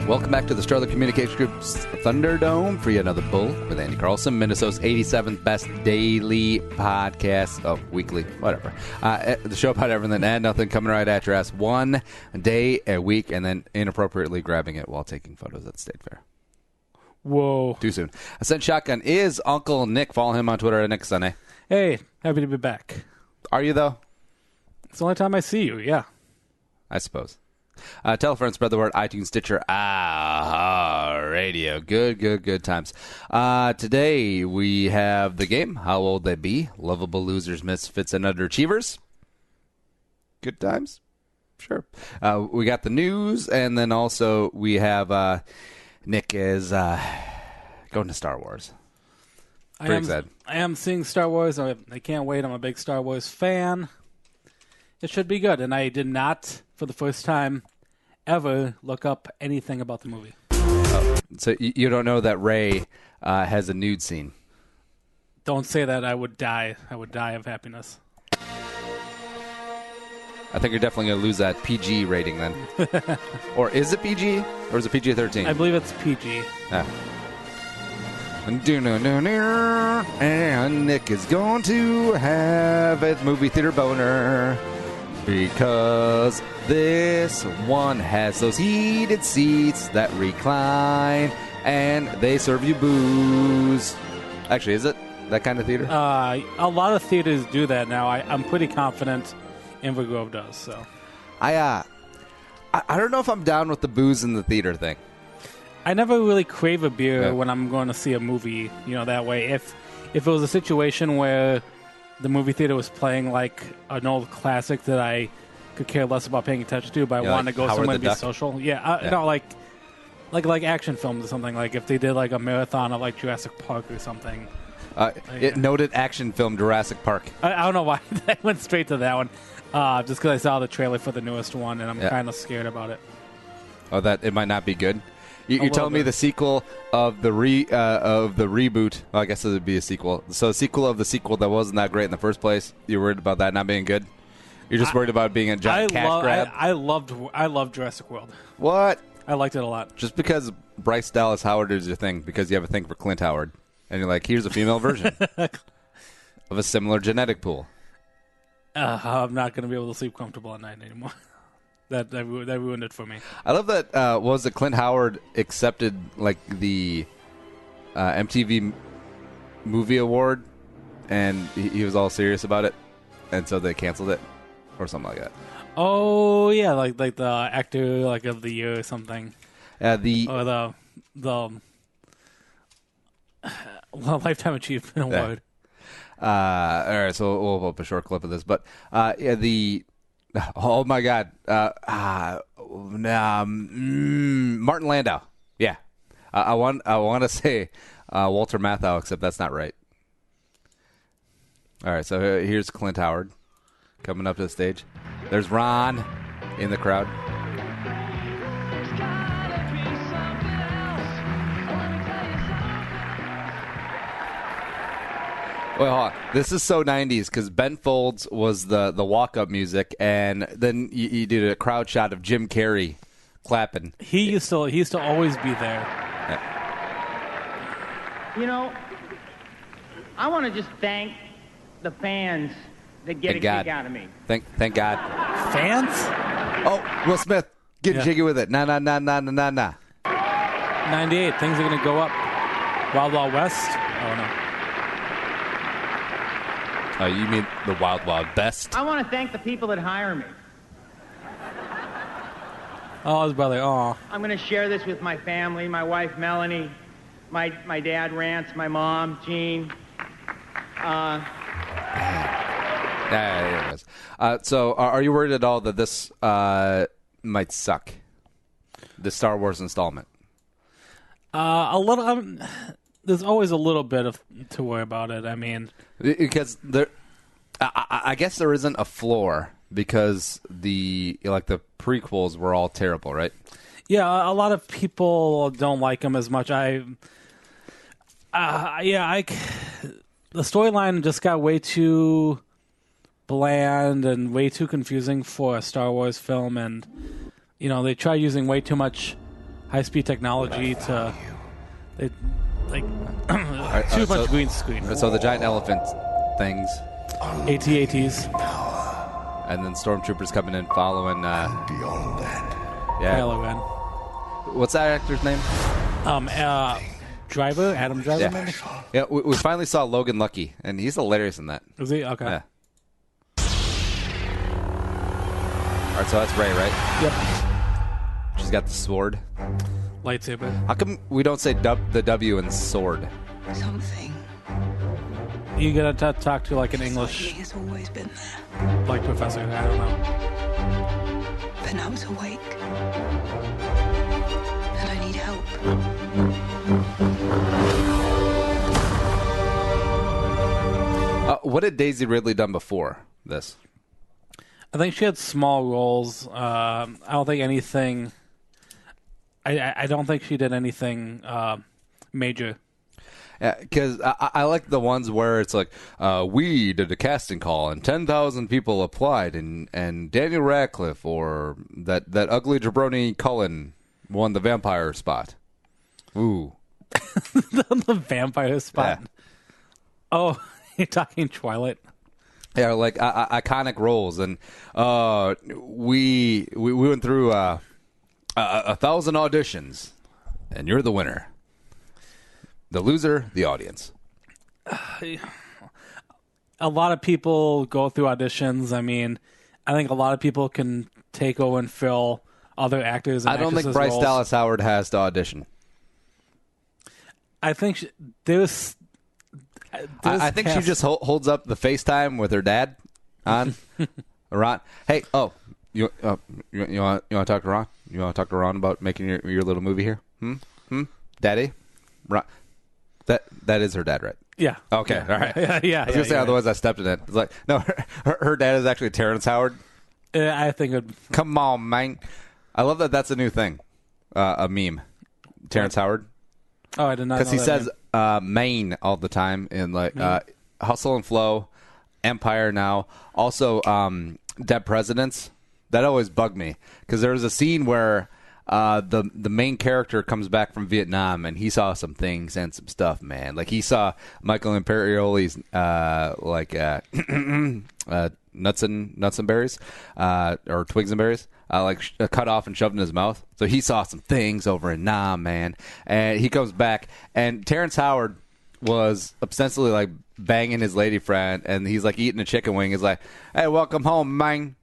Welcome back to the Sterling Communications Group's Thunderdome for yet another Bull with Andy Carlson, Minnesota's 87th best daily podcast. Oh, weekly, whatever. The show about everything and nothing coming right at your ass one day a week and then inappropriately grabbing it while taking photos at State Fair. Whoa. Too soon. Ascent Shotgun is Uncle Nick. Follow him on Twitter at Nickasun. Hey, happy to be back. Are you, though? It's the only time I see you, yeah. I suppose. Tell a friend, spread the word, iTunes, Stitcher, radio. Good times. Today we have the game, How Old They Be, Lovable Losers, Misfits, and Underachievers. Good times? Sure. We got the news, and then also we have Nick is going to Star Wars. Pretty excited. I am seeing Star Wars. I can't wait. I'm a big Star Wars fan. It should be good, and I did not, for the first time ever, look up anything about the movie. So you don't know that Rey has a nude scene? Don't say that. I would die. I would die of happiness. I think you're definitely going to lose that PG rating then. Or is it PG? Or is it PG-13? I believe it's PG. Yeah. And Nick is going to have a movie theater boner. Because this one has those heated seats that recline, and they serve you booze. Actually, is it that kind of theater? A lot of theaters do that now. I'm pretty confident Inver Grove does. So, I don't know if I'm down with the booze in the theater thing. I never really crave a beer when I'm going to see a movie. That way. If it was a situation where the movie theater was playing like an old classic that I could care less about paying attention to, but I wanted to go somewhere and be social. Yeah. No, like action films or something. Like if they did like a marathon of like Jurassic Park or something. Noted action film Jurassic Park. I don't know why I went straight to that one. Just because I saw the trailer for the newest one, and I'm kind of scared about it. Oh, that it might not be good. You're telling me the sequel of the reboot? Well, I guess it would be a sequel. So, a sequel of the sequel that wasn't that great in the first place. You're worried about that not being good? You're just worried about it being a giant cash grab? I loved Jurassic World. What? I liked it a lot. Just because Bryce Dallas Howard is your thing, because you have a thing for Clint Howard, and you're like, here's a female version of a similar genetic pool. I'm not going to be able to sleep comfortable at night anymore. That ruined it for me. I love that. Clint Howard accepted like the MTV Movie Award, and he was all serious about it, and so they canceled it, or something like that. Oh yeah, like the actor of the year or something. The Lifetime Achievement Award. All right, so we'll put up a short clip of this, but oh my God, Martin Landau. Yeah, I want to say Walter Matthau, except that's not right. All right, so here's Clint Howard coming up to the stage. There's Ron in the crowd. Wait, hold on. This is so 90s because Ben Folds was the walk-up music, and then you did a crowd shot of Jim Carrey clapping. He used to always be there. Yeah. I want to just thank the fans that get a kick out of me. Thank God. Fans? Oh, Will Smith, get jiggy with it. Nah. 98, things are going to go up. Wild Wild West? Oh, no. You mean the Wild Wild Best? I want to thank the people that hire me. Oh, his brother. Oh. I'm going to share this with my family, my wife, Melanie, my dad, Rance, my mom, Jean. So, are you worried at all that this might suck? The Star Wars installment? A little. There's always a little bit to worry about it. I mean, because I guess there isn't a floor because the prequels were all terrible, right? Yeah, a lot of people don't like them as much. The storyline just got way too bland and way too confusing for a Star Wars film, and they try using way too much high-speed technology to too much so- green screen. So the giant elephant things, AT-ATs. and then stormtroopers coming in following. Beyond that. Yeah. Kylo Ren. What's that actor's name? Driver? Adam Driver, Yeah. maybe? Yeah, we finally saw Logan Lucky, and he's hilarious in that. Is he? Okay. Yeah. All right, so that's Rey, right? Yep. She's got the sword. Lightsaber. How come we don't say the W in sword? Something. You gotta talk to like an English It's always been there. like professor. I don't know. But now it's awake. And I need help. What had Daisy Ridley done before this? I think she had small roles. I don't think anything. I don't think she did anything major. Yeah, because I like the ones where it's like, we did a casting call and 10,000 people applied, and Daniel Radcliffe or that ugly jabroni Cullen won the vampire spot. Ooh. The vampire spot. Yeah. Oh, you're talking Twilight. Yeah, like iconic roles, and we went through 1,000 auditions, and you're the winner. The loser, the audience. A lot of people go through auditions. I mean, I think a lot of people can take over and fill other actors. And I don't think actresses' Bryce roles. Dallas Howard has to audition. I think there's. I think she just holds up the FaceTime with her dad on. Ron, hey, you want to talk to Ron? You want to talk to Ron about making your little movie here? Daddy, Ron, that is her dad, right? Yeah. Okay, Yeah. all right. Yeah. I was gonna say otherwise I stepped in it. It's like no, her dad is actually Terrence Howard. I think it would. Come on, man. I love that. That's a new thing, a meme. Terrence Howard. Oh, I did not know Because he that says name. Maine all the time in like Hustle and Flow, Empire Now, also Dead Presidents. That always bugged me because there was a scene where the main character comes back from Vietnam and he saw some things and some stuff, man. Like he saw Michael Imperioli's nuts and berries or twigs and berries. Cut off and shoved in his mouth. So he saw some things over in Nam, man. And he comes back, and Terrence Howard was ostensibly like banging his lady friend, and he's like eating a chicken wing. He's like, "Hey, welcome home, man.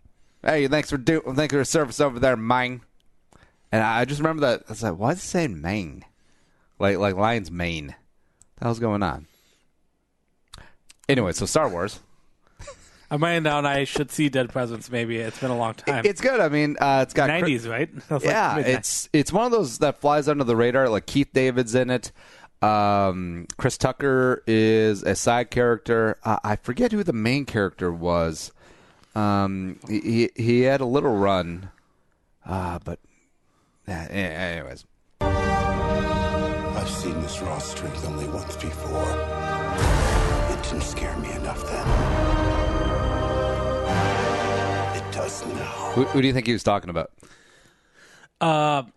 Hey, thanks for your service over there, man." And I just remember that. I was like, "Why is he saying Maine? Like lion's mane? What the hell's going on?" Anyway, so Star Wars. I'm writing down. I should see Dead Presidents. Maybe it's been a long time. It's good. I mean, it's got 90s, right? Yeah, it's one of those that flies under the radar. Like Keith David's in it. Chris Tucker is a side character. I forget who the main character was. He had a little run, but anyways. I've seen this raw strength only once before. It didn't scare me enough then. It does now. Who do you think he was talking about?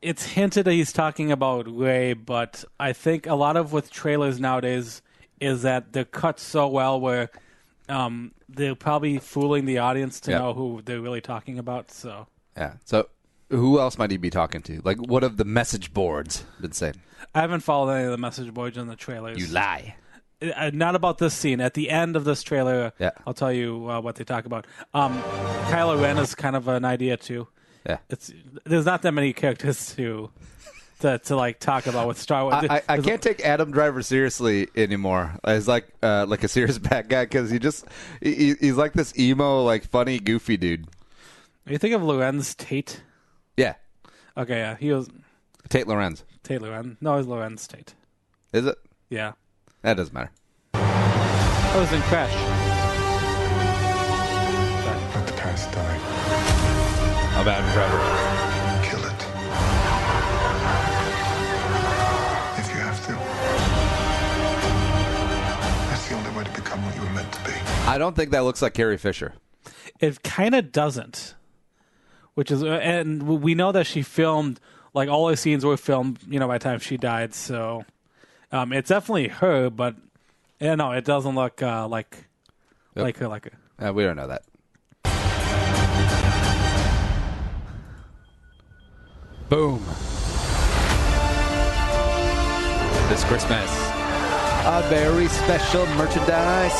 It's hinted that he's talking about Ray, but I think a lot of with trailers nowadays is that they're cut so well where they're probably fooling the audience to know who they're really talking about. So yeah. So who else might he be talking to? Like, what have the message boards been saying? I haven't followed any of the message boards in the trailers. You lie. Not about this scene. At the end of this trailer, I'll tell you what they talk about. Kylo Ren is kind of an idea too. Yeah, there's not that many characters to like talk about with Star Wars. I can't take Adam Driver seriously anymore. As like a serious bad guy because he's like this emo, like funny, goofy dude. You think of Lorenz Tate? Yeah. Okay, yeah, he was Tate Lorenz. Tate Lorenz. No, it's Lorenz Tate. Is it? Yeah. That doesn't matter. I was in Crash. Let the past die. I'm Adam Driver. Kill it. If you have to. That's the only way to become what you were meant to be. I don't think that looks like Carrie Fisher. It kind of doesn't. Which is, and we know that she filmed like all the scenes were filmed, by the time she died. So it's definitely her, but no, it doesn't look like her. We don't know that. Boom. This Christmas, a very special merchandise.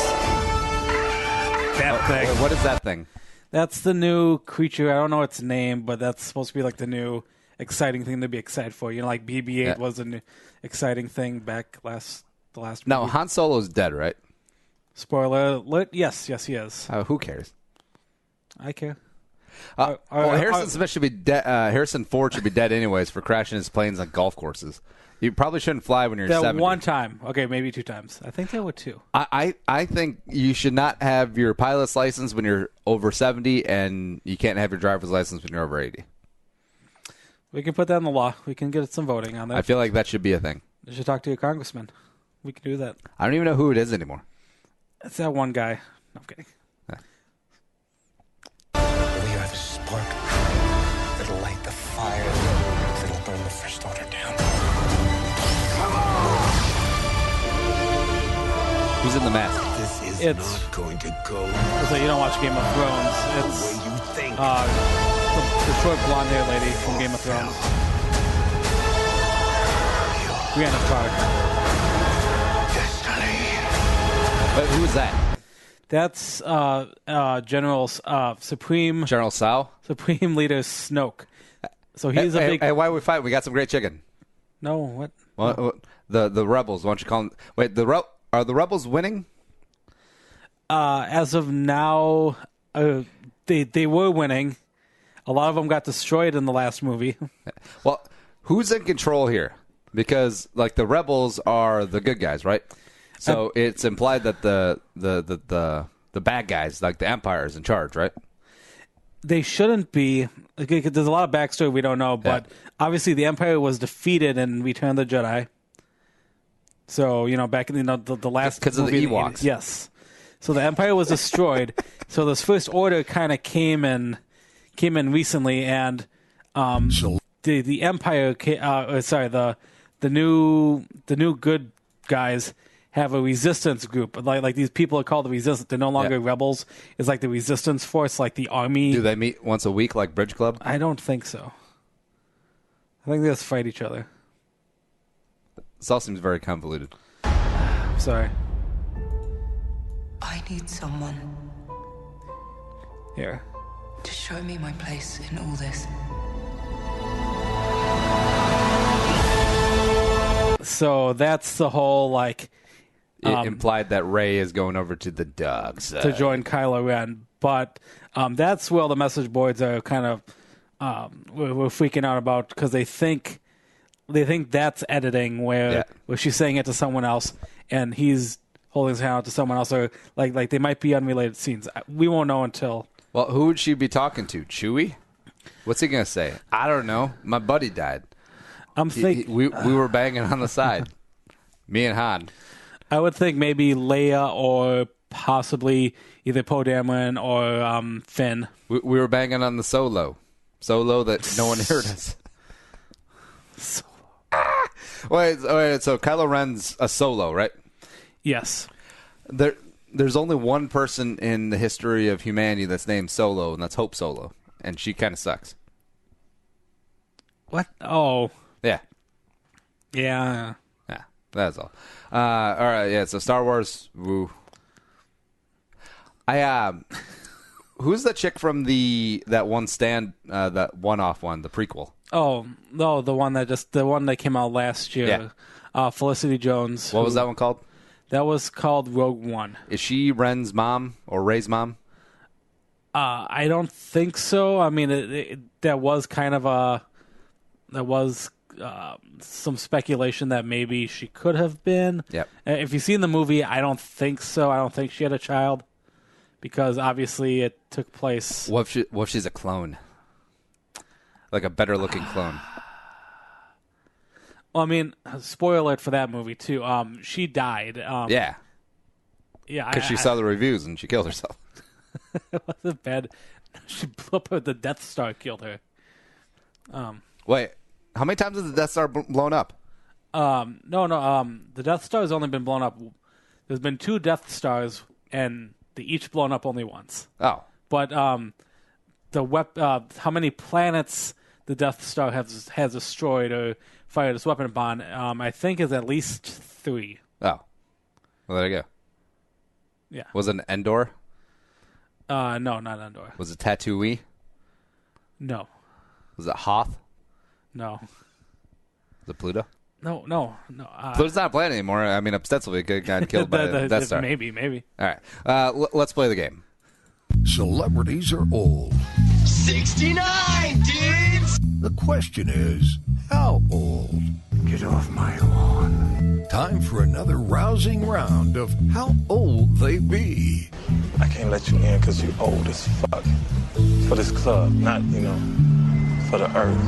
That thing. What is that thing? That's the new creature. I don't know its name, but that's supposed to be like the new exciting thing to be excited for. Like BB-8 was an exciting thing back the last movie. Now, Han Solo's dead, right? Spoiler alert. Yes, he is. Who cares? I care. Harrison Smith should be dead. Harrison Ford should be dead anyways for crashing his planes on golf courses. You probably shouldn't fly when you're 70. One time. Okay, maybe 2 times. I think there were 2. I think you should not have your pilot's license when you're over 70, and you can't have your driver's license when you're over 80. We can put that in the law. We can get some voting on that. I feel like that should be a thing. You should talk to your congressman. We can do that. I don't even know who it is anymore. It's that one guy. No, I'm kidding. We are the spark that'll light the fire that'll burn the First Order down. Who's in the mask? This is It's- not going to go So you don't watch Game of Thrones. the It's way you think. the short blonde hair lady from Game of Thrones. Brianna Carter. Destiny. Who is that? That's General Supreme Supreme Leader Snoke. So he's a big. Hey, why are we fighting? We got some great chicken. No, what? What? The rebels. Why don't you call them? Wait, are the rebels winning? As of now, they were winning. A lot of them got destroyed in the last movie. Well, who's in control here? Because the rebels are the good guys, right? So it's implied that the bad guys, like the Empire, is in charge, right? They shouldn't be. There's a lot of backstory we don't know, but obviously the Empire was defeated in Return of the Jedi. So back in the last because of the Ewoks. Yes. So the Empire was destroyed. So this First Order kind of came in recently, and the Empire, the new good guys have a resistance group. Like these people are called the Resistance. They're no longer rebels. It's like the resistance force, like the army. Do they meet once a week, like Bridge Club? I don't think so. I think they just fight each other. This all seems very convoluted. Sorry. I need someone Here. to show me my place in all this. So that's the whole It implied that Rey is going over to the dark side to join Kylo Ren, but that's where the message boards are kind of we're freaking out about because they think that's editing where she's saying it to someone else and he's holding his hand out to someone else, or like they might be unrelated scenes. We won't know until. Well, who would she be talking to? Chewie? What's he gonna say? I don't know. My buddy died. I'm thinking We were banging on the side. Me and Han. I would think maybe Leia or possibly either Poe Dameron or Finn. We were banging on the Solo that no one heard us. Wait, so Kylo Ren's a Solo, right? Yes. There's only one person in the history of humanity that's named Solo, and that's Hope Solo, and she kind of sucks. What? Oh. Yeah. Yeah. Yeah, that's all. All right, yeah, so Star Wars, woo. Who's the chick from that one-off one, the prequel? Oh, no, the one that came out last year. Yeah. Felicity Jones. What was that one called? That was called Rogue One. Is she Ren's mom or Rey's mom? I don't think so. I mean, that was kind of some speculation that maybe she could have been. Yep. If you've seen the movie, I don't think so. I don't think she had a child because obviously it took place. What if she's a clone? Like a better-looking clone. Well, I mean, spoiler alert for that movie too. She died. Yeah. Yeah. Because she saw the reviews and she killed herself. It wasn't bad. She blew up the Death Star, killed her. Wait, How many times has the Death Star blown up? No. The Death Star has only been blown up. There's been 2 Death Stars, and they each blown up only once. Oh. But how many planets the Death Star has destroyed or fired its weapon upon, I think is at least 3. Oh. Well, there you go. Yeah. Was it an Endor? No, not Endor. Was it Tatooine? No. Was it Hoth? No. Was it Pluto? No. Pluto's not a planet anymore. I mean, ostensibly, it got killed by the Death Star. Maybe. All right. Let's play the game. Celebrities are old. 69, dudes! The question is, how old? Get off my lawn. Time for another rousing round of how old they be. I can't let you in because you old as fuck. For this club, not, for the earth.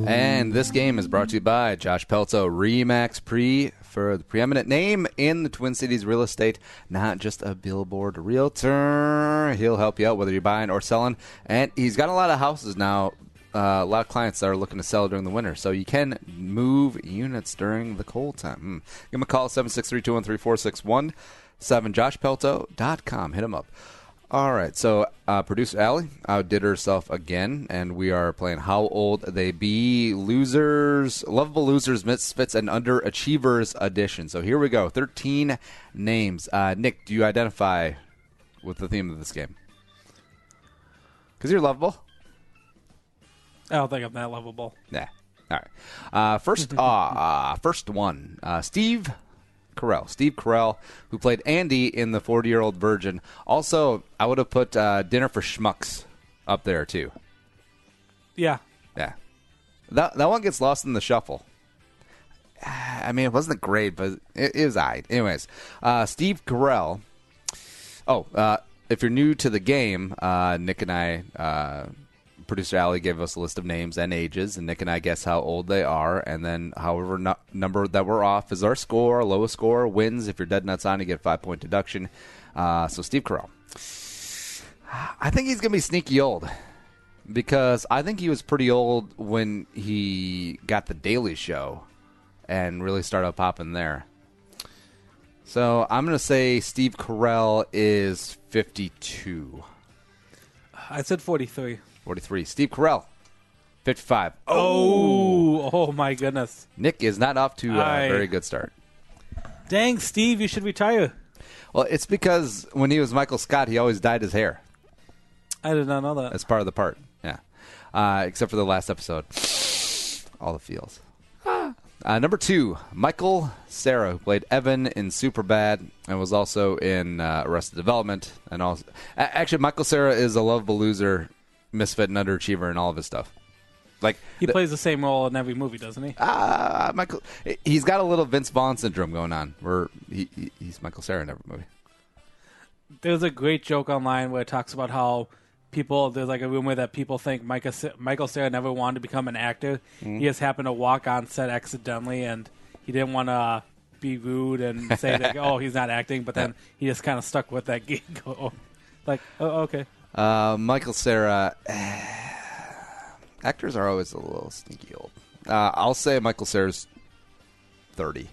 And this game is brought to you by Josh Pelto, Remax Pre, for the preeminent name in the Twin Cities real estate, not just a billboard realtor. He'll help you out whether you're buying or selling. And he's got a lot of houses now, a lot of clients that are looking to sell during the winter. So you can move units during the cold time. Give him a call, 763-213-4617, joshpelto.com. Hit him up. All right, so producer Allie outdid herself again, and we are playing How Old They Be, Losers, Lovable Losers, Misfits, and Underachievers edition. So here we go, 13 names. Nick, do you identify with the theme of this game? Because you're lovable. I don't think I'm that lovable. Nah. All right. First one, Steve Carell, who played Andy in The 40-Year-Old Virgin. Also, I would have put Dinner for Schmucks up there, too. Yeah. Yeah. That one gets lost in the shuffle. I mean, it wasn't great, but it was all right. Anyways, Steve Carell. If you're new to the game, Nick and I... Producer Allie gave us a list of names and ages, and Nick and I guess how old they are, and then however number that we're off is our score. Lowest score wins. If you're dead nuts on, you get a 5-point deduction. So Steve Carell. I think he's going to be sneaky old, because I think he was pretty old when he got The Daily Show and really started popping there. So I'm going to say Steve Carell is 52. I said 43. 43. Steve Carell, 55. Oh my goodness. Nick is not off to a very good start. Dang, Steve, you should retire. Well, it's because when he was Michael Scott, he always dyed his hair. I did not know that. That's part of the part, yeah. Except for the last episode. All the feels. Number 2, Michael Cera, who played Evan in Superbad and was also in Arrested Development. And also, actually, Michael Cera is a lovable loser, misfit, and underachiever in all of his stuff. Like he plays the same role in every movie, doesn't he? Michael, he's got a little Vince Vaughn syndrome going on, where he's Michael Cera in every movie. There's a great joke online where it talks about how there's like a rumor that people think Michael Cera never wanted to become an actor. Mm-hmm. He just happened to walk on set accidentally, and he didn't want to be rude and say that, he's not acting, but then he just kind of stuck with that gig. Okay. Michael Cera, actors are always a little sneaky old. I'll say Michael Cera's 30.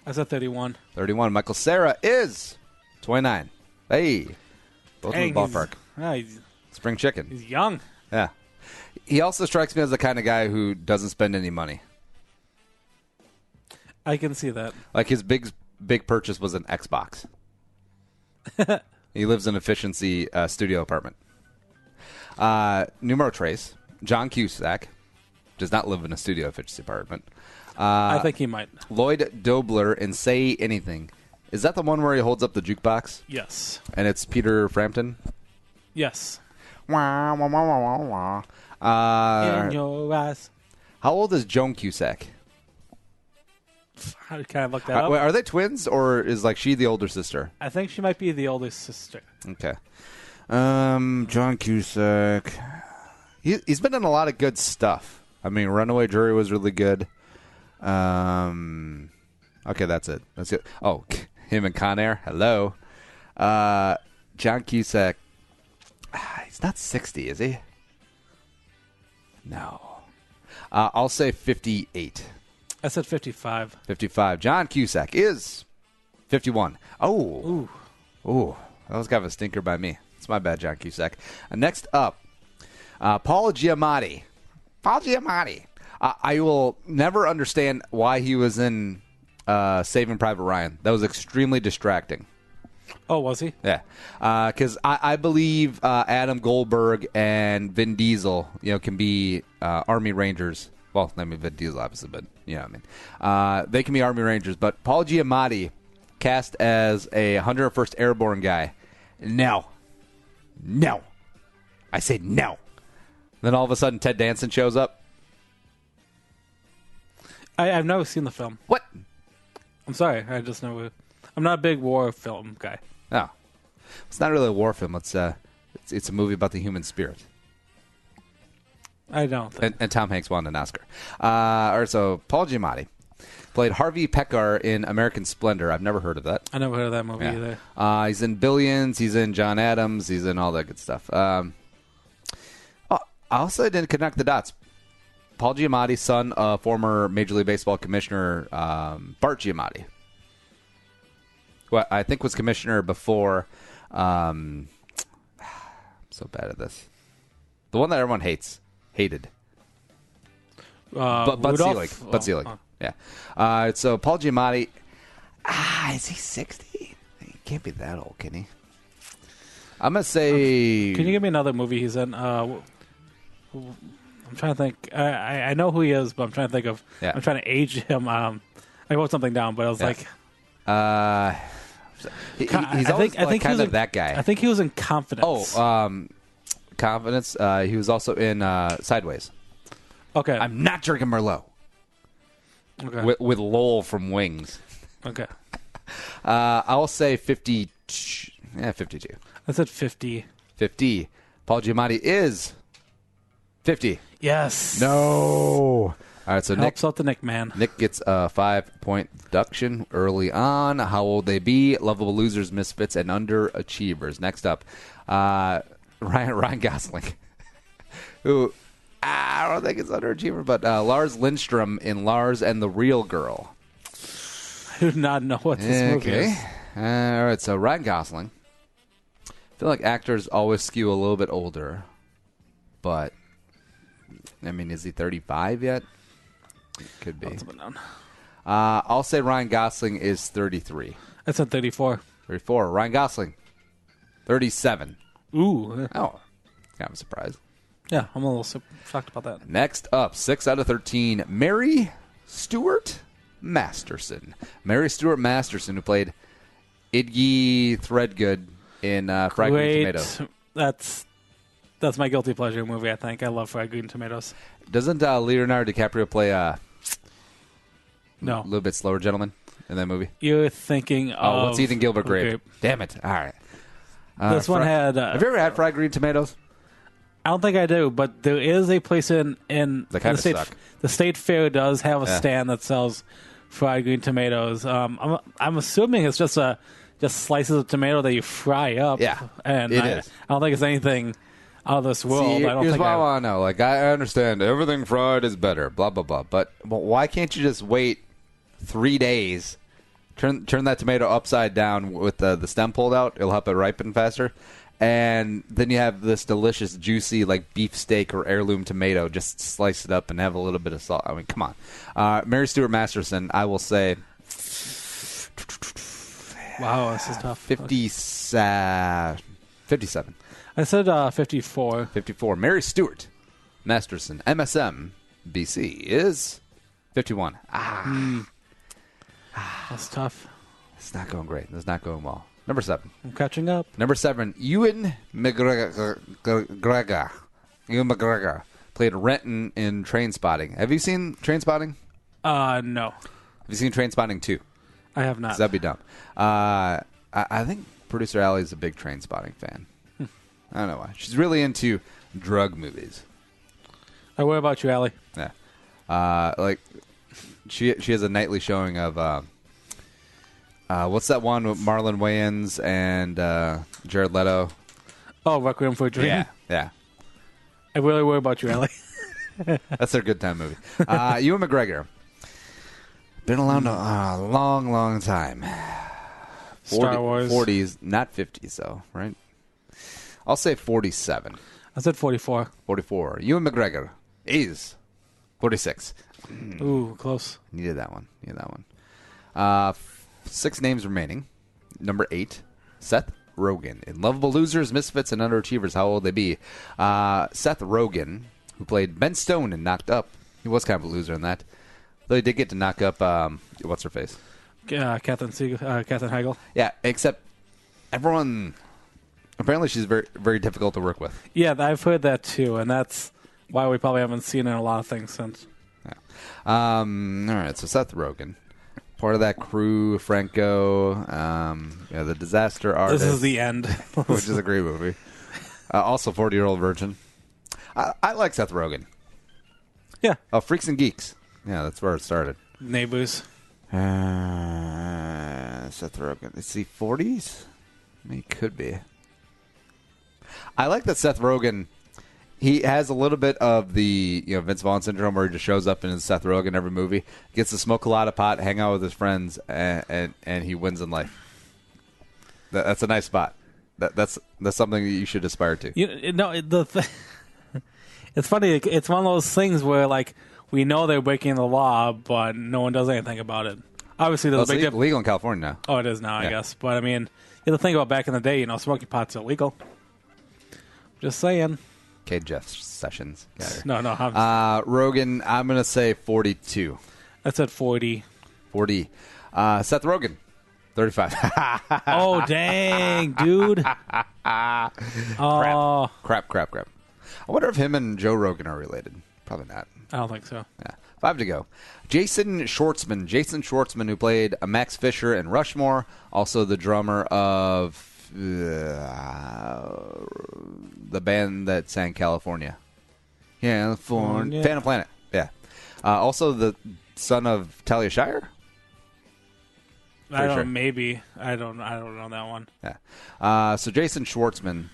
I said 31. 31. Michael Cera is 29. Hey. Both in the ballpark. He's Spring chicken. He's young. Yeah. He also strikes me as the kind of guy who doesn't spend any money. I can see that. Like his big purchase was an Xbox. He lives in an efficiency studio apartment. Numero Trace, John Cusack, does not live in a studio efficiency apartment. I think he might. Lloyd Dobler in Say Anything. Is that the one where he holds up the jukebox? Yes. And it's Peter Frampton? Yes. Wah, wah, wah, wah, wah, wah. In your eyes. How old is Joan Cusack? Can I look that up? Are they twins, or is she the older sister? I think she might be the older sister. Okay. John Cusack. He's been in a lot of good stuff. I mean, Runaway Jury was really good. Okay, that's it. That's it. Oh, him and Con Air. Hello. John Cusack. He's not 60, is he? No. I'll say 58. I said 55. 55. John Cusack is 51. Oh. Ooh. That was kind of a stinker by me. It's my bad, John Cusack. Next up, Paul Giamatti. Paul Giamatti. I will never understand why he was in Saving Private Ryan. That was extremely distracting. Oh, was he? Yeah, because I believe Adam Goldberg and Vin Diesel, can be Army Rangers. Well, I mean Vin Diesel obviously, but they can be Army Rangers. But Paul Giamatti, cast as a 101st Airborne guy, no, I say no. Then all of a sudden, Ted Danson shows up. I've never seen the film. What? I'm sorry, I just never. I'm not a big war film guy. No, it's not really a war film. It's a movie about the human spirit. I don't think. And Tom Hanks won an Oscar. All right, so Paul Giamatti played Harvey Pekar in American Splendor. I've never heard of that. I never heard of that movie either. He's in Billions. He's in John Adams. He's in all that good stuff. I also didn't connect the dots. Paul Giamatti, son of former Major League Baseball commissioner Bart Giamatti, who I think was commissioner before. I'm so bad at this. The one that everyone hated. Bud Selig. Bud Selig. Yeah. So Paul Giamatti, is he 60? He can't be that old, can he? I'm going to say... Can you give me another movie he's in? I'm trying to think. I know who he is, but I'm trying to think of... Yeah. I'm trying to age him. I wrote something down, but I was like... he's always kind of that guy. I think he was in Confidence. Confidence. He was also in Sideways. Okay. I'm not drinking Merlot. Okay. With Lowell from Wings. Okay. I'll say 50. Yeah, 52. I said 50. 50. Paul Giamatti is 50. Yes. No. All right, so Helps out the Nick man. Nick gets a 5-point deduction early on. How old they be? Lovable losers, misfits, and underachievers. Next up, Ryan Gosling, who I don't think it's underachiever, but Lars Lindstrom in Lars and the Real Girl. I do not know what this movie is. All right, so Ryan Gosling. I feel like actors always skew a little bit older, but I mean, is he 35 yet? Could be. I'll say Ryan Gosling is 33. I said 34. 34. Ryan Gosling, 37. Ooh. Oh, kind of a surprise. Yeah, I'm a little shocked about that. Next up, 6 out of 13, Mary Stuart Masterson. Mary Stuart Masterson, who played Iggy Threadgood in Fried Green Tomatoes. That's my guilty pleasure movie, I think. I love Fried Green Tomatoes. Doesn't Leonardo DiCaprio play no. A little bit slower gentleman in that movie? You're thinking of... what's Ethan Gilbert Grape? Damn it. All right. This one had... have you ever had Fried Green Tomatoes? I don't think I do, but there is a place in the state. Suck. The state fair does have a stand that sells fried green tomatoes. I'm assuming it's just slices of tomato that you fry up. Yeah, and it is. is. I don't think it's anything out of this world. See, I don't here's think what I want to know. Like, I understand everything fried is better, blah blah blah. But why can't you just wait 3 days? Turn that tomato upside down with the stem pulled out. It'll help it ripen faster. And then you have this delicious, juicy, like beefsteak or heirloom tomato. Just slice it up and have a little bit of salt. I mean, come on. Mary Stuart Masterson, I will say... Wow, this is tough. 57. I said 54. 54. Mary Stuart Masterson, MSM, BC, is 51. That's tough. It's not going great. It's not going well. Number 7. I'm catching up. Number 7, Ewan McGregor. Ewan McGregor played Renton in Trainspotting. Have you seen Trainspotting? No. Have you seen Trainspotting 2? I have not. That'd be dumb. I think producer Allie is a big Trainspotting fan. I don't know why. She's really into drug movies. What about you, Allie? Yeah. Like she has a nightly showing of what's that one with Marlon Wayans and Jared Leto? Oh, Requiem for a Dream? Yeah. I really worry about you, Allie. That's their good time movie. Ewan McGregor. Been around a long, long time. Star Wars. 40s, not 50s, though, right? I'll say 47. I said 44. 44. Ewan McGregor is 46. Ooh, close. Needed that one. 6 names remaining. Number 8, Seth Rogen. In Lovable Losers, Misfits, and Underachievers, how old they be? Seth Rogen, who played Ben Stone in Knocked Up. He was kind of a loser in that. Though he did get to knock up, what's her face? Katherine Heigl. Yeah, except everyone... Apparently she's very, very difficult to work with. Yeah, I've heard that too, and that's why we probably haven't seen her in a lot of things since. Yeah. All right, so Seth Rogen. Part of that crew, Franco, The Disaster Artist. This is the end. Which is a great movie. Also, 40-Year-Old Virgin. I like Seth Rogen. Yeah. Oh, Freaks and Geeks. Yeah, that's where it started. Neighbors. Seth Rogen. Is he 40s? He could be. I like that Seth Rogen, he has a little bit of the Vince Vaughn syndrome where he just shows up in his Seth Rogen every movie, gets to smoke a lot of pot, hang out with his friends, and he wins in life. That's a nice spot. That's something that you should aspire to. It's funny. It's one of those things where we know they're breaking the law, but no one does anything about it. Obviously, there's a big difference. Legal in California now. Oh, it is now, I guess. But I mean, you have to think about back in the day. Smoking pot's illegal. Just saying. Okay, Jeff Sessions. No. Rogen, I'm going to say 42. I said 40. 40. Seth Rogen, 35. Oh, dang, dude. Oh. Crap. I wonder if him and Joe Rogan are related. Probably not. I don't think so. Yeah. 5 to go. Jason Schwartzman, who played Max Fisher in Rushmore, also the drummer of the band that sang California. Phantom Planet. Yeah. Also the son of Talia Shire. I don't. Sure. Maybe I don't know that one. Yeah. So Jason Schwartzman.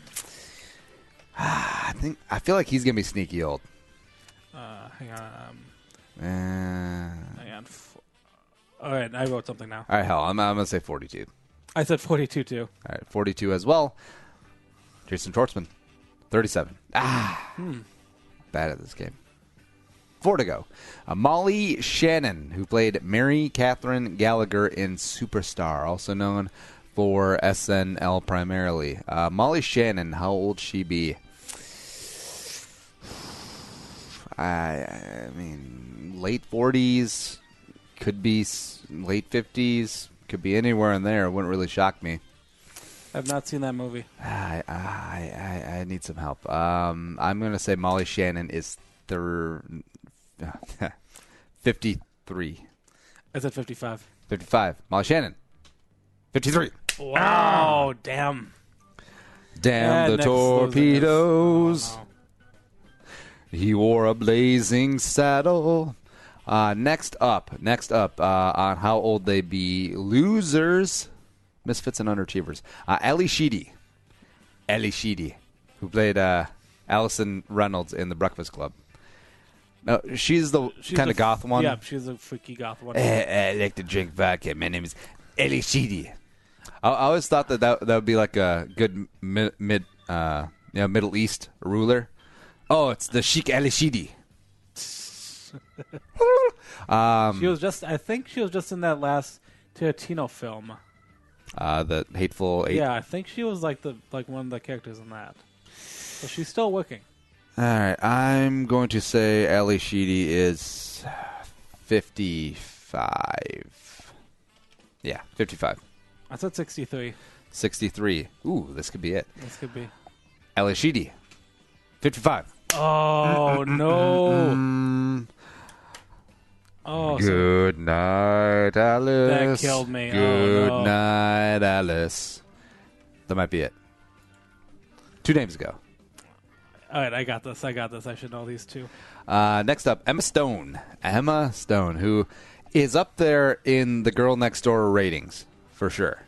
I feel like he's gonna be sneaky old. Hang on. All right, I wrote something now. All right, hell, I'm gonna say 42. I said 42 too. All right, 42 as well. Jason Schwartzman, 37. Bad at this game. 4 to go. Molly Shannon, who played Mary Catherine Gallagher in Superstar, also known for SNL primarily. Molly Shannon, how old she be? I mean, late 40s, could be late 50s, could be anywhere in there. It wouldn't really shock me. I've not seen that movie. I need some help. I'm going to say Molly Shannon is 53. I said 55. 55. Molly Shannon, 53. Wow, damn. Damn the torpedoes. Oh, no. He wore a blazing saddle. Next up, on how old they be, losers, misfits and underachievers. Ali Sheedy, who played Allison Reynolds in The Breakfast Club. She's the kind of goth one. Yeah, she's a freaky goth one. I like to drink vodka. My name is Ali Sheedy. I always thought that would be like a good Middle East ruler. Oh, it's the Sheikh Ali Sheedy. I think she was just in that last Tarantino film. The Hateful Eight. Yeah, I think she was like one of the characters in that. So she's still working. All right, I'm going to say Ali Sheedy is 55. Yeah, 55. I said 63. 63. Ooh, this could be it. This could be. Ali Sheedy, 55. Oh, no. Oh, Good night, Alice. That killed me. Good night, Alice. That might be it. 2 names ago. All right, I got this. I should know these two. Next up, Emma Stone. Who is up there in the Girl Next Door ratings, for sure.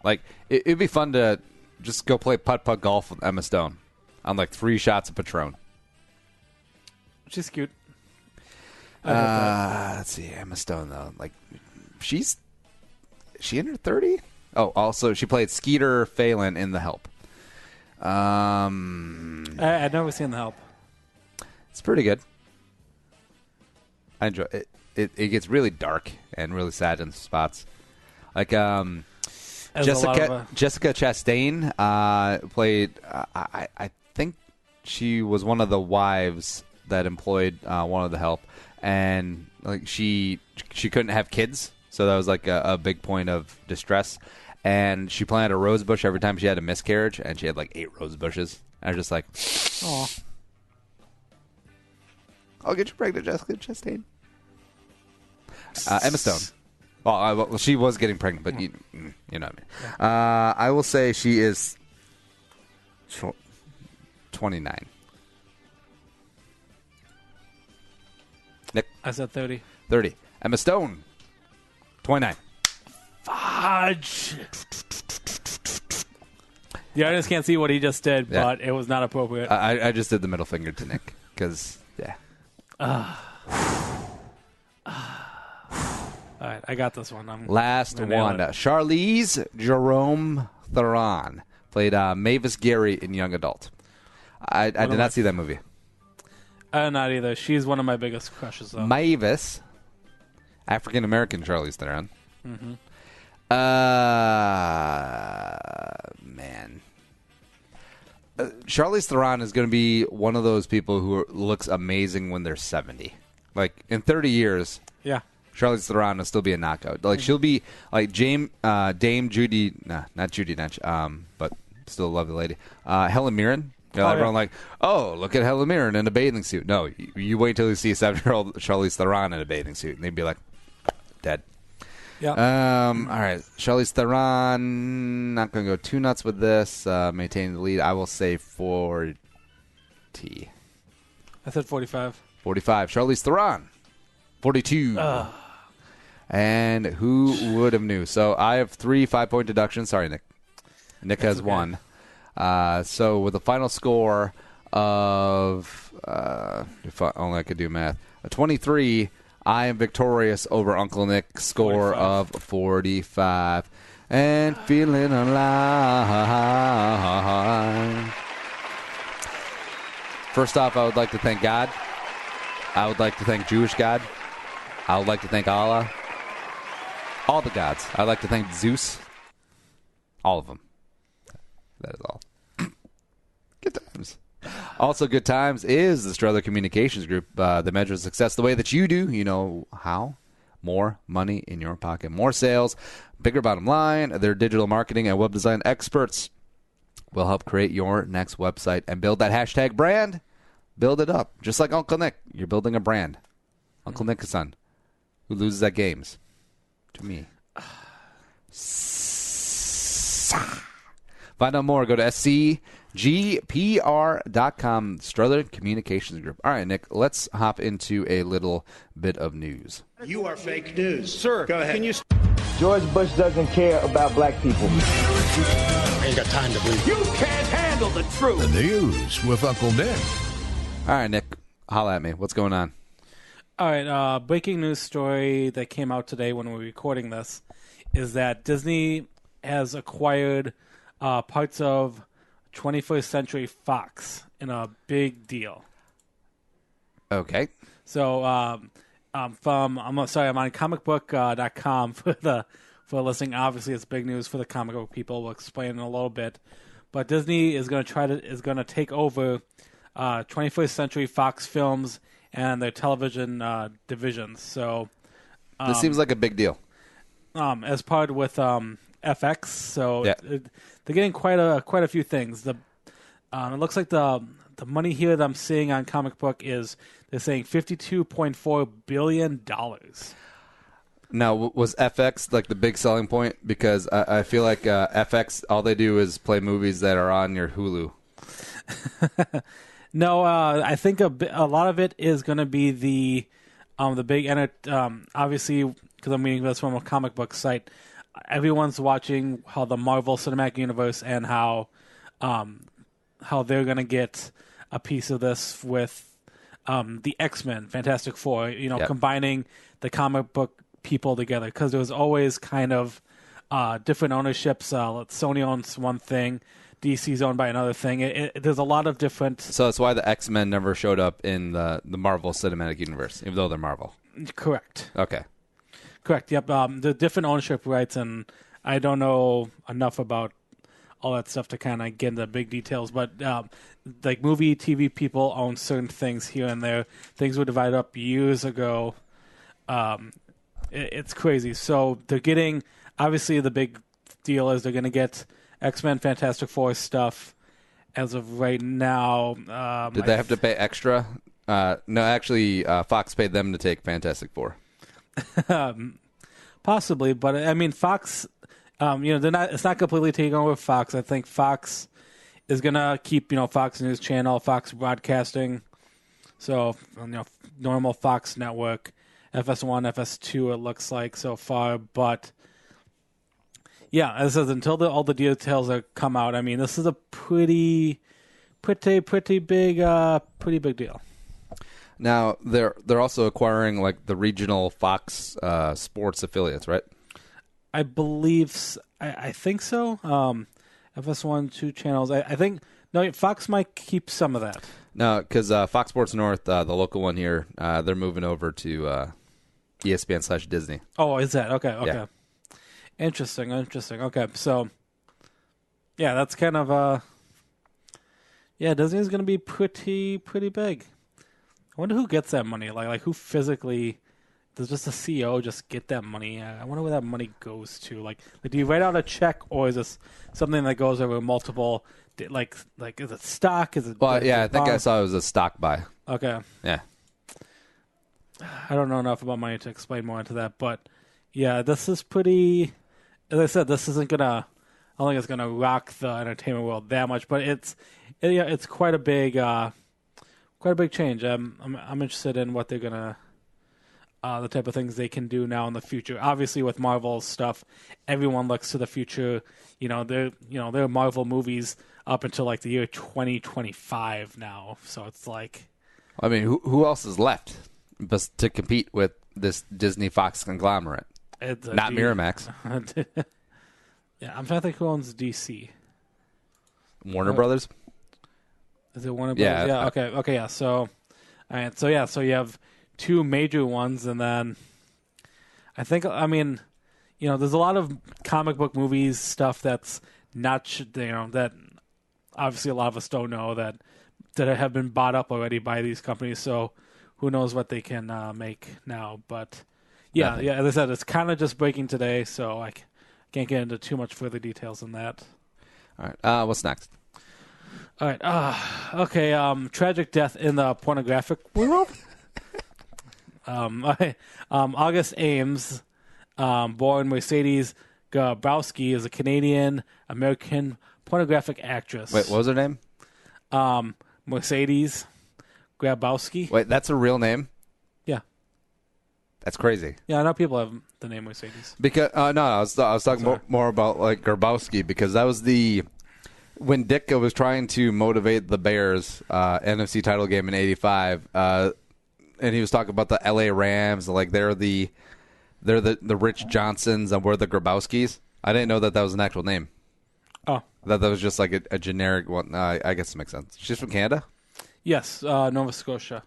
Like, it'd be fun to just go play putt-putt golf with Emma Stone on, 3 shots of Patron. She's cute. Let's see, Emma Stone though. Like, is she in her 30? Oh, also she played Skeeter Phelan in The Help. I've never seen The Help. It's pretty good. I enjoy it. It gets really dark and really sad in spots. Like Jessica Chastain played. I think she was one of the wives that employed one of The Help, and like she couldn't have kids, so that was like a big point of distress. And she planted a rose bush every time she had a miscarriage, and she had like 8 rose bushes. I was just like, "Oh, I'll get you pregnant, Jessica Chastain." Emma Stone. Well, she was getting pregnant, but you know what I mean. I will say she is 29. Nick? I said 30. 30. Emma Stone, 29. Fudge. The audience can't see what he just did, but it was not appropriate. I just did the middle finger to Nick, because, yeah. All right, I got this one. Last one. Charlize Jerome Theron played Mavis Gary in Young Adult. I did not see that movie. Not either. She's one of my biggest crushes, though. Mavis, African-American Charlize Theron. Mm-hmm. Man. Charlize Theron is going to be one of those people who looks amazing when they're 70. Like, in 30 years... Yeah. Charlize Theron will still be a knockout. Like, she'll be like Dame Judy, not Judi Dench, but still a lovely lady. Helen Mirren. Everyone like, oh, look at Helen Mirren in a bathing suit. No, you wait till you see a 7-year-old Charlize Theron in a bathing suit, and they'd be like, dead. Yeah. All right, Charlize Theron. Not going to go too nuts with this. Maintaining the lead. I will say 40. I said 45. 45. Charlize Theron. 42. And who would have knew? So I have 3 5-point deductions. Sorry, Nick. Nick has 1. So with a final score of, if only I could do math, a 23, I am victorious over Uncle Nick's score 45. of 45. And feeling alive. First off, I would like to thank God. I would like to thank Jewish God. I would like to thank Allah. All the gods. I'd like to thank Zeus. All of them. That is all. Good times. Also good times is the Strother Communications Group. The measure of success the way that you do. You know how? More money in your pocket. More sales. Bigger bottom line. Their digital marketing and web design experts will help create your next website and build that hashtag brand. Build it up. Just like Uncle Nick. You're building a brand. Uncle Nickasun, who loses at games. To me. Find out more. Go to scgpr.com. Strother Communications Group. All right, Nick, let's hop into a little bit of news. You are fake news. Sir, go ahead. Can you... George Bush doesn't care about black people. Ain't got time to believe. You can't handle the truth. The news with Uncle Nick. All right, Nick, holla at me. What's going on? All right, breaking news story that came out today when we're recording this is that Disney has acquired parts of 21st Century Fox in a big deal. Okay. So I'm on comicbook.com for listening. Obviously, it's big news for the comic book people. We'll explain in a little bit. But Disney is going to take over 21st Century Fox Films and their television divisions. So this seems like a big deal. As part with FX, so yeah. They're getting quite a few things. It looks like the money here that I'm seeing on comic book is they're saying $52.4 billion. Now, was FX like the big selling point? Because I feel like FX, all they do is play movies that are on your Hulu. No, I think a lot of it is going to be the big obviously, because I'm reading this from a comic book site, everyone's watching how the Marvel Cinematic Universe and how they're going to get a piece of this with the X-Men, Fantastic Four, combining the comic book people together, because there was always kind of different ownerships. Sony owns one thing, DC's owned by another thing. There's a lot of different... So that's why the X-Men never showed up in the Marvel Cinematic Universe, even though they're Marvel. Correct. Okay. Correct, yep. The different ownership rights, and I don't know enough about all that stuff to kind of get into big details, but like movie, TV people own certain things here and there. Things were divided up years ago. It's crazy. So they're getting, obviously the big deal is they're going to get X-Men Fantastic Four stuff as of right now. Did they have to pay extra? No, actually, Fox paid them to take Fantastic Four. Possibly, but I mean, Fox... they're not. It's not completely taking over Fox. I think Fox is gonna keep, Fox News Channel, Fox Broadcasting, so normal Fox network, FS1, FS2. It looks like so far, but yeah, as I said, until all the details are come out, I mean, this is a pretty big deal. Now they're also acquiring like the regional Fox sports affiliates, right? I believe, I think so. FS1, 2 channels. I think, no, Fox might keep some of that. No, because Fox Sports North, the local one here, they're moving over to ESPN/Disney. Oh, is that? Okay. Yeah. Interesting. Okay, so, yeah, that's kind of, Disney's going to be pretty big. I wonder who gets that money. Like who physically... Does just the CEO just get that money? I wonder where that money goes to. Like, do you write out a check, or is this something that goes over multiple? Like is it stock? Is it? Well, yeah, I think I saw it was a stock buy. Okay. Yeah. I don't know enough about money to explain more into that, but yeah, this is pretty. As I said, this isn't gonna. I don't think it's gonna rock the entertainment world that much, but it's quite a big change. I'm interested in what they're gonna. The type of things they can do now in the future. Obviously, with Marvel stuff, everyone looks to the future. There are Marvel movies up until like the year 2025 now. So it's like, I mean, who else is left to compete with this Disney Fox conglomerate? Not Miramax. Yeah, I'm trying to think who owns DC. Warner Brothers. Is it Warner Brothers? Yeah. Okay. Yeah. So, all right. So yeah. So you have 2 major ones, and then I think, there's a lot of comic book movies stuff that's not, that obviously a lot of us don't know that have been bought up already by these companies. So who knows what they can make now? But yeah, as I said, it's kind of just breaking today, so I can't get into too much further details than that. All right, what's next? All right, okay. Tragic death in the pornographic world. August Ames, born Mercedes Grabowski, is a Canadian-American pornographic actress. Wait, what was her name? Mercedes Grabowski. Wait, that's a real name? Yeah. That's crazy. Yeah, I know people have the name Mercedes. Because no, I was talking more about like Grabowski, because that was when Ditka was trying to motivate the Bears NFC title game in '85. And he was talking about the L.A. Rams, like they're the Rich Johnsons, and we're the Grabowskis. I didn't know that was an actual name. Oh, that was just like a generic one. I guess it makes sense. She's from Canada. Yes, Nova Scotia.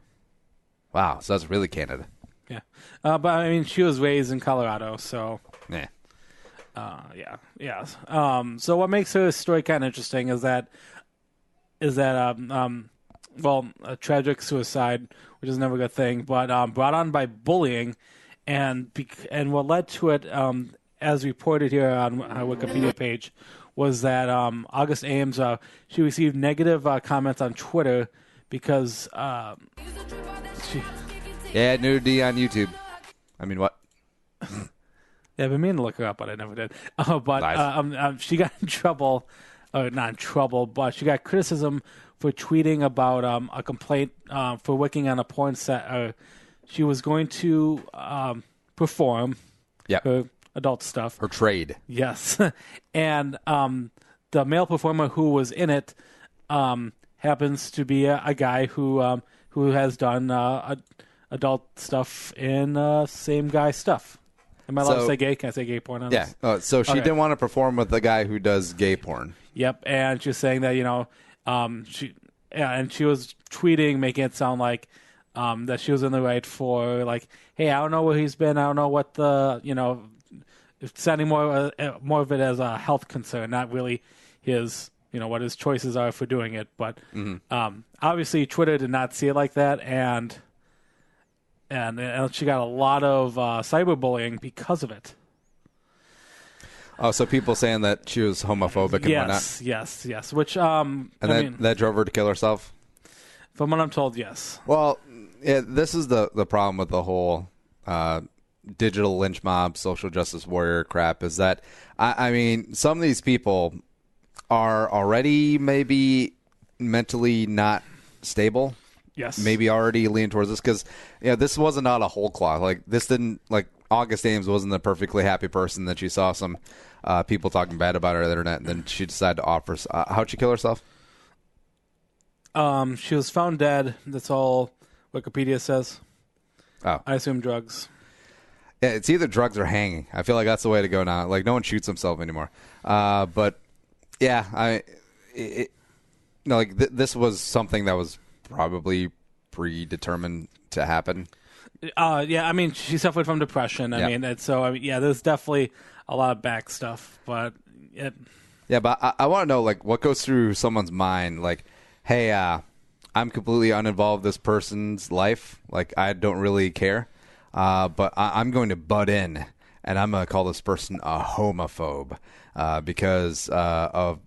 Wow, so that's really Canada. Yeah, but I mean, she was raised in Colorado, so yeah. Yeah. So what makes her story kind of interesting is that a tragic suicide, which is never a good thing, but brought on by bullying, and what led to it, as reported here on our Wikipedia page, was that August Ames, she received negative comments on Twitter because nudity on YouTube. I mean, what? Yeah, I've been meaning to look her up, but I never did. But nice. She got in trouble, not in trouble, but she got criticism for tweeting about a complaint for working on a porn set. She was going to perform her adult stuff. Her trade. Yes. And the male performer who was in it happens to be a guy who who has done adult stuff in same guy stuff. Am I allowed to say gay? Can I say gay porn on this? Yeah. So she didn't want to perform with the guy who does gay porn. Yep, and she was saying that and she was tweeting, making it sound like that she was in the right for like, hey, I don't know where he's been. I don't know what sounding more of it as a health concern, not really his, what his choices are for doing it. But obviously, Twitter did not see it like that, and she got a lot of cyberbullying because of it. Oh, so people saying that she was homophobic and whatnot? Yes. Which that drove her to kill herself? From what I'm told, yes. Well, this is the problem with the whole digital lynch mob, social justice warrior crap is that, I mean, some of these people are already maybe mentally not stable. Yes. Maybe already lean towards this because, this wasn't out of whole cloth. Like, this didn't, like, August Ames wasn't a perfectly happy person that she saw some people talking bad about her on the internet, and then she decided to offer. How'd she kill herself? She was found dead. That's all Wikipedia says. Oh. I assume drugs. Yeah, it's either drugs or hanging. I feel like that's the way to go now. Like, no one shoots himself anymore. But, yeah, this was something that was probably predetermined to happen. Yeah, I mean, she suffered from depression. There's definitely a lot of back stuff, but yeah, but I want to know, like, what goes through someone's mind, like, hey, I'm completely uninvolved in this person's life, like, I don't really care, but I'm going to butt in, and I'm going to call this person a homophobe because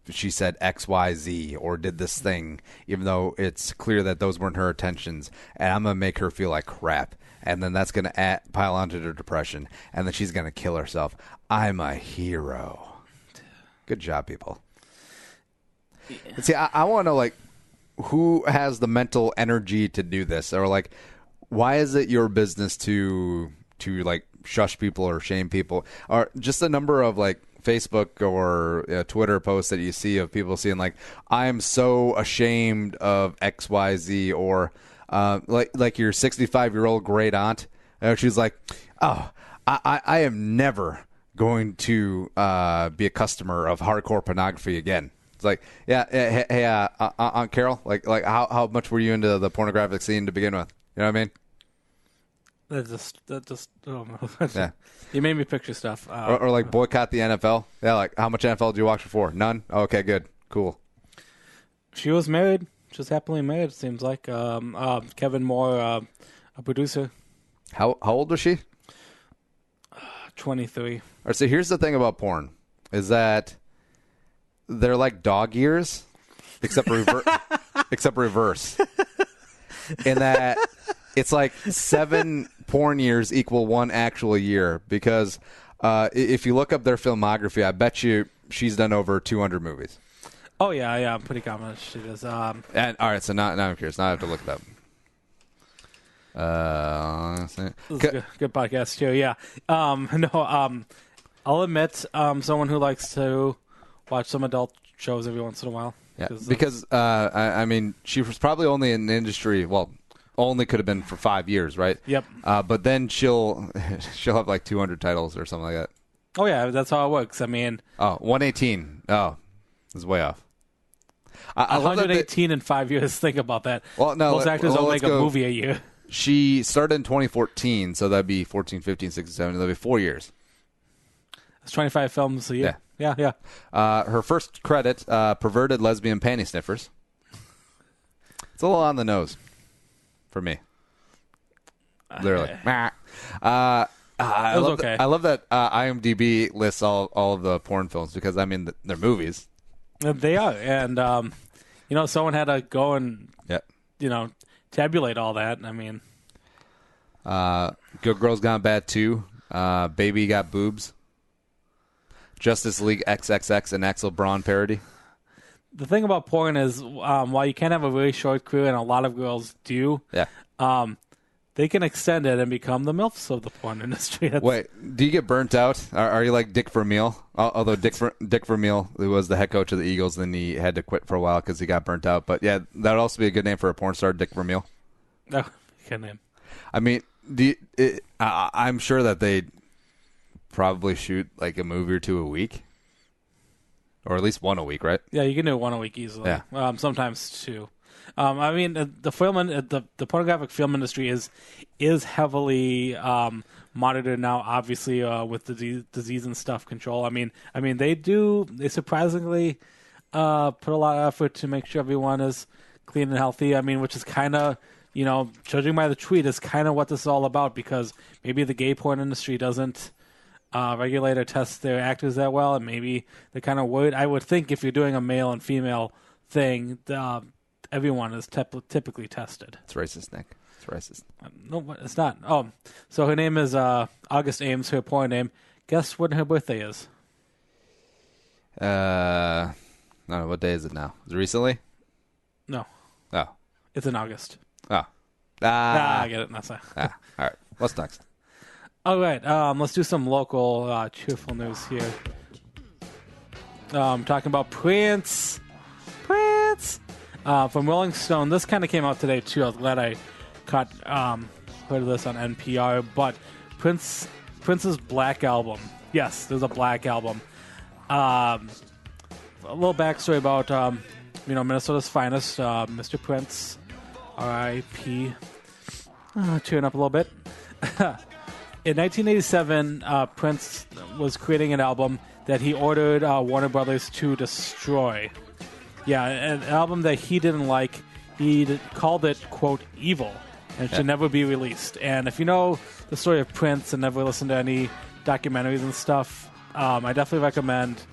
she said XYZ or did this thing, even though it's clear that those weren't her intentions, and I'm going to make her feel like crap. And then that's going to pile onto her depression, and then she's going to kill herself. I'm a hero. Good job, people. Yeah. See, I want to know, like, who has the mental energy to do this? Or, like, why is it your business to like, shush people or shame people? Or just the number of, like, Facebook or Twitter posts that you see of people saying, like, I'm so ashamed of XYZ, or like your 65-year-old great aunt. She's like, oh, I am never going to be a customer of hardcore pornography again. It's like, hey, Aunt Carol, like how much were you into the pornographic scene to begin with? You know what I mean? That just oh, yeah. You made me picture stuff. Or like boycott the NFL. Yeah, like how much NFL do you watch before? None? Okay, good. Cool. She was married. She was happily married, it seems like. Kevin Moore, a producer. How old was she? 23. All right, so here's the thing about porn, is that they're like dog years, except reverse. In that it's like 7 porn years equal 1 actual year, because if you look up their filmography, I bet you she's done over 200 movies. Oh, yeah, I'm pretty confident she does. And all right, so now I'm curious. Now I have to look it up. Good podcast, too, yeah. I'll admit, someone who likes to watch some adult shows every once in a while. Yeah, because, I mean, she was probably only in the industry, well, only could have been for 5 years, right? Yep. But then she'll have like 200 titles or something like that. Oh, yeah, that's how it works. I mean... Oh, 118. Oh, it's way off. 118 in 5 years. Think about that. Well, no, most actors don't make a movie a year. She started in 2014, so that'd be 14, 15, 16, 17. That'd be 4 years. That's 25 films a year. Yeah. Her first credit, Perverted Lesbian Panty Sniffers. It's a little on the nose for me. Literally. I love that IMDb lists all of the porn films, because, I mean, they're movies. They are. And, someone had to go and, tabulate all that. I mean. Good Girls Gone Bad 2. Baby Got Boobs. Justice League XXX, and Axel Braun parody. The thing about porn is, while you can't have a really short career, and a lot of girls do, they can extend it and become the MILFs of the porn industry. Wait, do you get burnt out? Are you like Dick Vermeil? Although Dick Vermeil, who was the head coach of the Eagles, then he had to quit for a while because he got burnt out. But yeah, that would also be a good name for a porn star, Dick Vermeil. Oh, good name. I mean, I'm sure that they probably shoot like a movie or two a week, or at least one a week, right? Yeah, you can do one a week easily. Yeah. Sometimes two. I mean, the pornographic film industry is heavily monitored now, obviously, with the disease and stuff control. I mean, they surprisingly put a lot of effort to make sure everyone is clean and healthy. I mean, which is kind of, judging by the tweet, is kind of what this is all about, because maybe the gay porn industry doesn't regulate or test their actors that well, and maybe they're kind of worried. I would think if you're doing a male and female thing, everyone is typically tested. It's racist, Nick. It's racist. No, it's not. Oh, so her name is August Ames, her porn name. Guess when her birthday is? I don't know. What day is it now? Is it recently? No. Oh. It's in August. Oh. I get it. That's all right. What's next? All right. Let's do some local cheerful news here. Talking about Prince. From Rolling Stone. This kind of came out today, too. I was glad I heard of this on NPR. But Prince's Black Album. Yes, there's a Black Album. A little backstory about, Minnesota's finest, Mr. Prince, R.I.P. Cheering up a little bit. In 1987, Prince was creating an album that he ordered Warner Brothers to destroy. Yeah, an album that he didn't like. He called it, quote, evil, and should never be released. And if you know the story of Prince and never listened to any documentaries and stuff, I definitely recommend,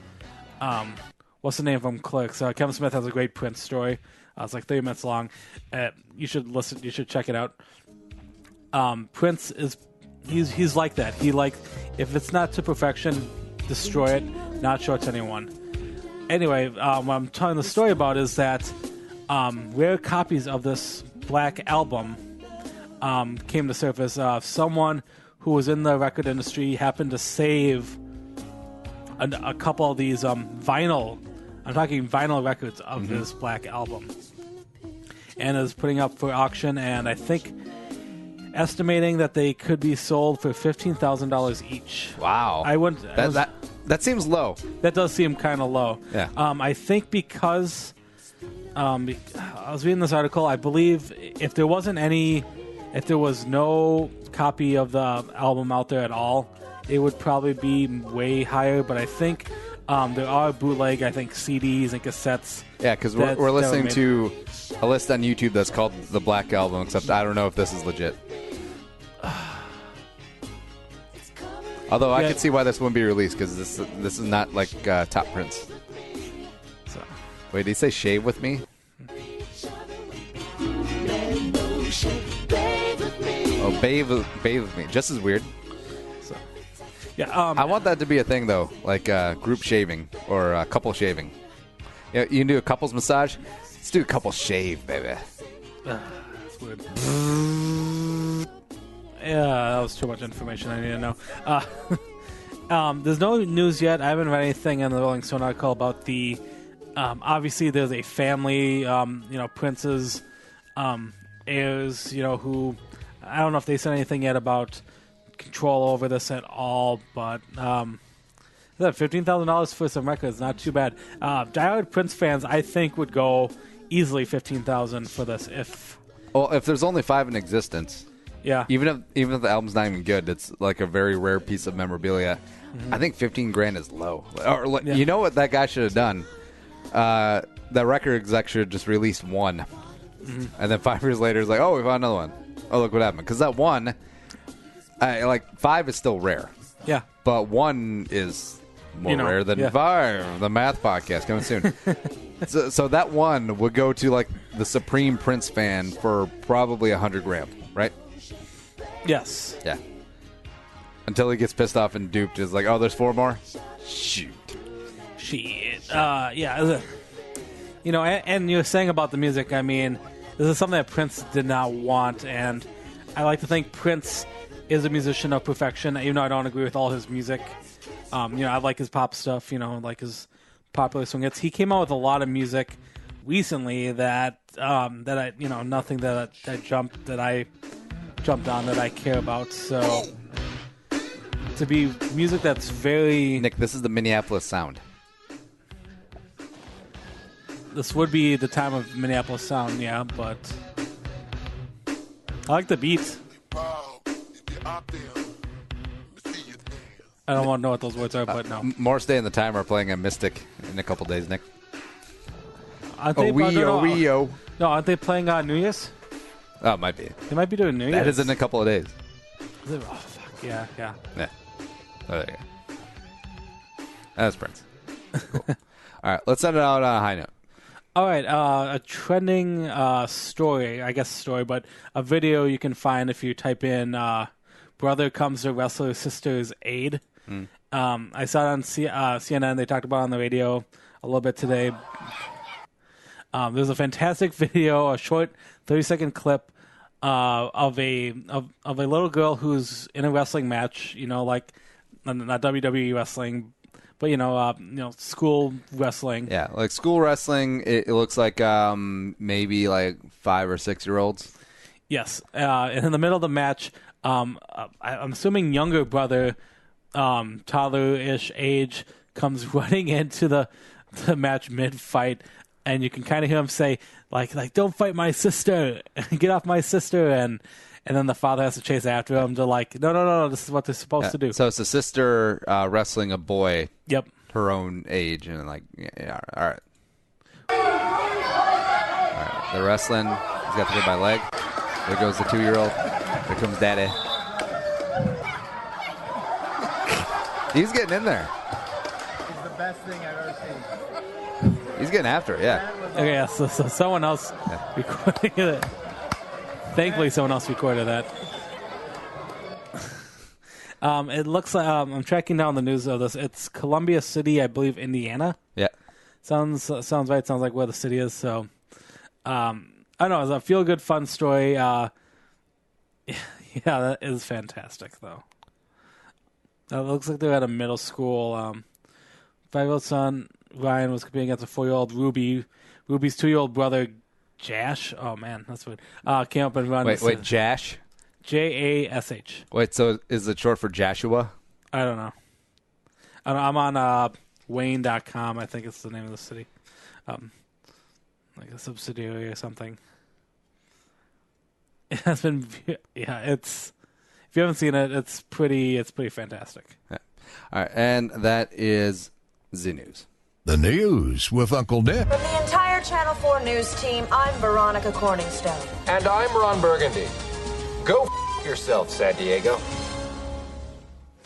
what's the name from Clerks? Kevin Smith has a great Prince story. It's like 30 minutes long. You should listen. You should check it out. Prince is, he's like that. If it's not to perfection, destroy it, not show it to anyone. Anyway, what I'm telling the story about is that rare copies of this Black Album came to surface. Someone who was in the record industry happened to save a couple of these vinyl. I'm talking vinyl records of this Black Album, and is putting up for auction. And I think estimating that they could be sold for $15,000 each. Wow! That seems low. That does seem kind of low. Yeah. I think because I was reading this article, I believe if there was no copy of the album out there at all, it would probably be way higher. But I think there are bootleg, CDs and cassettes. Yeah, because we're listening to a list on YouTube that's called the Black Album, except I don't know if this is legit. Although I could see why this wouldn't be released, because this is not like top Prince. So, wait, did he say shave with me? Oh, bathe with me. Just as weird. So, yeah. I want that to be a thing, though, like group shaving or couple shaving. You can do a couples massage. Let's do a couple shave, baby. That's weird. Yeah, that was too much information I need to know. There's no news yet. I haven't read anything in the Rolling Stone article about the. Obviously, there's a family, Prince's heirs, who I don't know if they said anything yet about control over this at all. But $15,000 for some records, not too bad. Diehard Prince fans, I think, would go easily $15,000 for this if there's only 5 in existence. Yeah. Even if the album's not even good, it's like a very rare piece of memorabilia. I think $15,000 is low. You know what that guy should have done? The record exec should have just released one, and then 5 years later, it's like, oh, we found another one. Oh, look what happened. Because that one, 5 is still rare. Yeah. But 1 is more rare than 5. The math podcast coming soon. so that 1 would go to like the supreme Prince fan for probably $100,000, right? Yes. Yeah. Until he gets pissed off and duped. Is like, oh, there's 4 more? Shoot. Shit. Yeah. And you were saying about the music, I mean, this is something that Prince did not want, and I like to think Prince is a musician of perfection, even though I don't agree with all his music. I like his pop stuff, like his popular swing hits. He came out with a lot of music recently that that I, nothing that I jumped on that I care about. So to be music that's very... Nick, this is the Minneapolis sound. This would be the time of Minneapolis sound, yeah, but I like the beat. I don't want to know what those words are, but no. Morris Day and the Time are playing a Mystic in a couple days, Nick. Aren't they, No, aren't they playing New Year's? Oh, it might be. They might be doing New Year's. That is in a couple of days. Oh, fuck. Yeah. Yeah. Oh, there you go. That was Prince. Cool. All right, let's send it out on a high note. All right, a trending story, but a video you can find if you type in brother comes to wrestler sister's aid. I saw it on CNN. They talked about it on the radio a little bit today. There's a fantastic video, a short 30-second clip of a little girl who's in a wrestling match, like not WWE wrestling, but school wrestling. Yeah, like school wrestling. It looks like maybe like 5 or 6 year olds. Yes, and in the middle of the match, I'm assuming younger brother, toddler-ish age, comes running into the match mid-fight, and you can kind of hear him say, like don't fight my sister, get off my sister, and then the father has to chase after him to no, this is what they're supposed to do. So it's a sister wrestling a boy. Yep. Her own age, and all right. All right, they're wrestling. He's got to go by leg. There goes the 2-year-old. There comes Daddy. He's getting in there. It's the best thing I've ever seen. He's getting after it, yeah. Okay, yeah, so someone else recorded it. Thankfully, someone else recorded that. It looks like I'm tracking down the news of this. It's Columbia City, I believe, Indiana. Yeah, sounds right. Sounds like where the city is. So, I don't know. It's a feel-good, fun story. Yeah, that is fantastic, though. It looks like they're at a middle school. 5-year-old son Ryan was competing against a 4-year-old Ruby. Ruby's 2-year-old brother Jash. Oh man, that's weird. Came up and run. Wait, Jash. Jash. Wait, so is it short for Joshua? I don't know. I'm on Wayne.com. I think it's the name of the city, like a subsidiary or something. It has been, it's. If you haven't seen it, it's pretty fantastic. Yeah. All right, and that is the news. The news with Uncle Nick. From the entire Channel 4 news team, I'm Veronica Corningstone. And I'm Ron Burgundy. Go yourself, San Diego.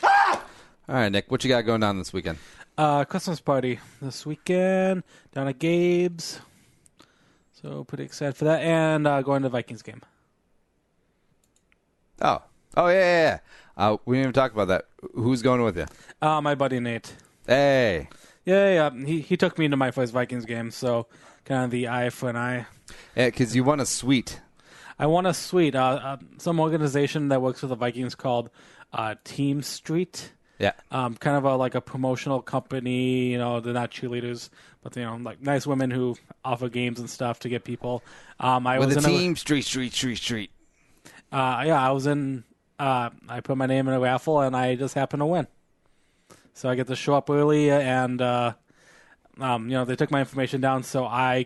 Ah! All right, Nick, what you got going on this weekend? Christmas party this weekend down at Gabe's. So pretty excited for that, and going to the Vikings game. Oh, yeah. We didn't even talk about that. Who's going with you? My buddy Nate. Hey. Yeah. He took me to my first Vikings game, so kind of the eye for an eye. Yeah, because you won a suite. I won a suite. Some organization that works with the Vikings called Team Street. Yeah. Kind of like a promotional company. They're not cheerleaders, but like nice women who offer games and stuff to get people. I with was a in team street. I was in. I put my name in a raffle, and I just happened to win. So I get to show up early, and they took my information down, so I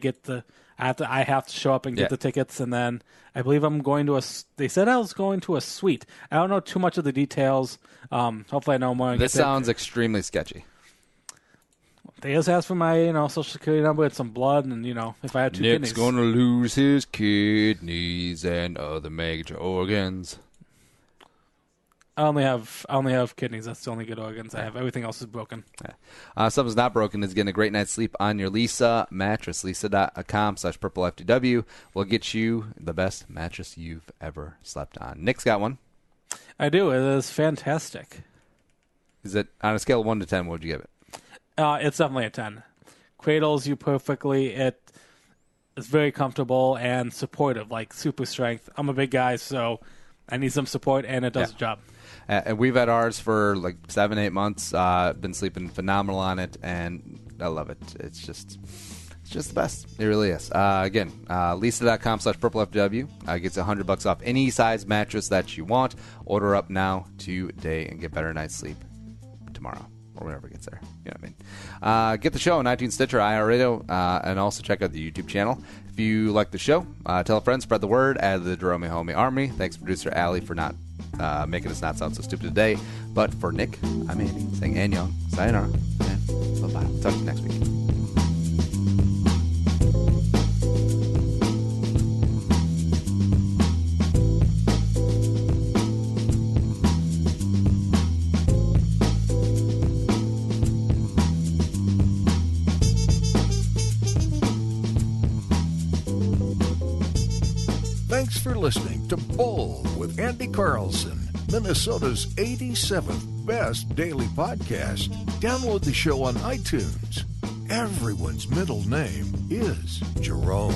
have to show up and get the tickets, and then I believe I'm going to they said I was going to a suite. I don't know too much of the details. Hopefully I know more. This sounds extremely sketchy. They just asked for my, social security number and some blood, and if I had two kidneys. Nick's gonna lose his kidneys and other major organs. I only have kidneys. That's the only good organs I have. Everything else is broken. Yeah. Something's not broken is getting a great night's sleep on your Lisa mattress. Lisa.com/purpleftw will get you the best mattress you've ever slept on. Nick's got one. I do. It is fantastic. Is it on a scale of 1 to 10? What would you give it? It's definitely a 10. Cradles you perfectly. It's very comfortable and supportive, like super strength. I'm a big guy, so I need some support, and it does the job. And we've had ours for like 7-8 months. Been sleeping phenomenal on it, and I love it. It's just It's just the best. It really is. Again, Lisa.com/PurpleFW gets $100 off any size mattress that you want. Order up now today and get better night's sleep tomorrow or whenever it gets there. You know what I mean? Get the show on iTunes, Stitcher, iHeartRadio, and also check out the YouTube channel. If you like the show, tell a friend, spread the word, add the Jerome Homie Army. Thanks, producer Allie, for not making us not sound so stupid today. But for Nick, I'm Andy, saying Annyeong, sayonara, and bye-bye. Talk to you next week. Thanks for listening to Bowl with Andy Carlson, Minnesota's 87th best daily podcast. Download the show on iTunes. Everyone's middle name is Jerome.